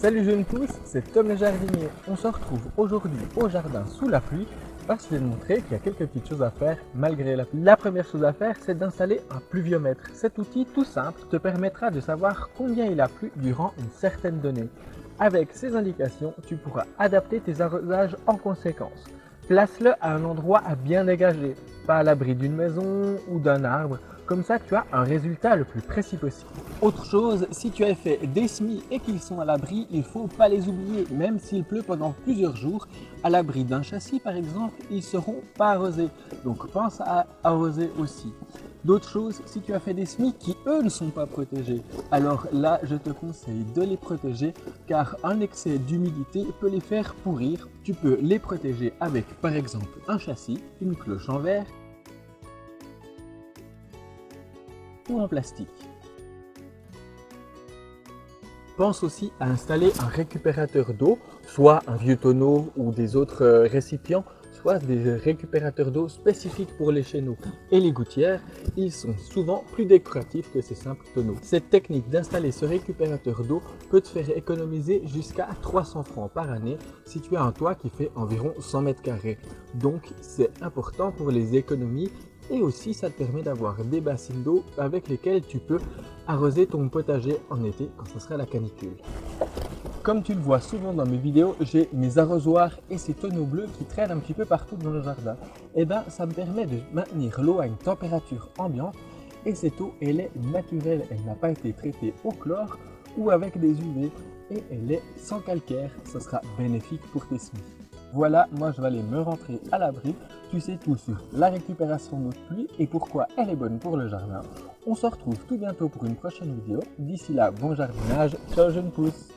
Salut jeunes pousses, c'est Tom le jardinier. On se retrouve aujourd'hui au jardin sous la pluie parce que je vais te montrer qu'il y a quelques petites choses à faire malgré la pluie. La première chose à faire, c'est d'installer un pluviomètre. Cet outil tout simple te permettra de savoir combien il a plu durant une certaine donnée. Avec ces indications, tu pourras adapter tes arrosages en conséquence. Place-le à un endroit à bien dégager, pas à l'abri d'une maison ou d'un arbre. Comme ça, tu as un résultat le plus précis possible. Autre chose, si tu as fait des semis et qu'ils sont à l'abri, il ne faut pas les oublier. Même s'il pleut pendant plusieurs jours, à l'abri d'un châssis par exemple, ils ne seront pas arrosés. Donc pense à arroser aussi. D'autres choses, si tu as fait des semis qui eux ne sont pas protégés, alors là je te conseille de les protéger car un excès d'humidité peut les faire pourrir. Tu peux les protéger avec par exemple un châssis, une cloche en verre ou en plastique. Pense aussi à installer un récupérateur d'eau, soit un vieux tonneau ou des autres récipients, soit des récupérateurs d'eau spécifiques pour les chéneaux. Et les gouttières, ils sont souvent plus décoratifs que ces simples tonneaux. Cette technique d'installer ce récupérateur d'eau peut te faire économiser jusqu'à 300 francs par année si tu as un toit qui fait environ 100 mètres carrés. Donc c'est important pour les économies. Et aussi, ça te permet d'avoir des bassines d'eau avec lesquelles tu peux arroser ton potager en été quand ce sera la canicule. Comme tu le vois souvent dans mes vidéos, j'ai mes arrosoirs et ces tonneaux bleus qui traînent un petit peu partout dans le jardin. Et bien, ça me permet de maintenir l'eau à une température ambiante et cette eau, elle est naturelle. Elle n'a pas été traitée au chlore ou avec des UV et elle est sans calcaire. Ça sera bénéfique pour tes semis. Voilà, moi je vais aller me rentrer à l'abri. Tu sais tout sur la récupération d'eau de pluie et pourquoi elle est bonne pour le jardin. On se retrouve tout bientôt pour une prochaine vidéo. D'ici là, bon jardinage. Ciao jeunes pousses.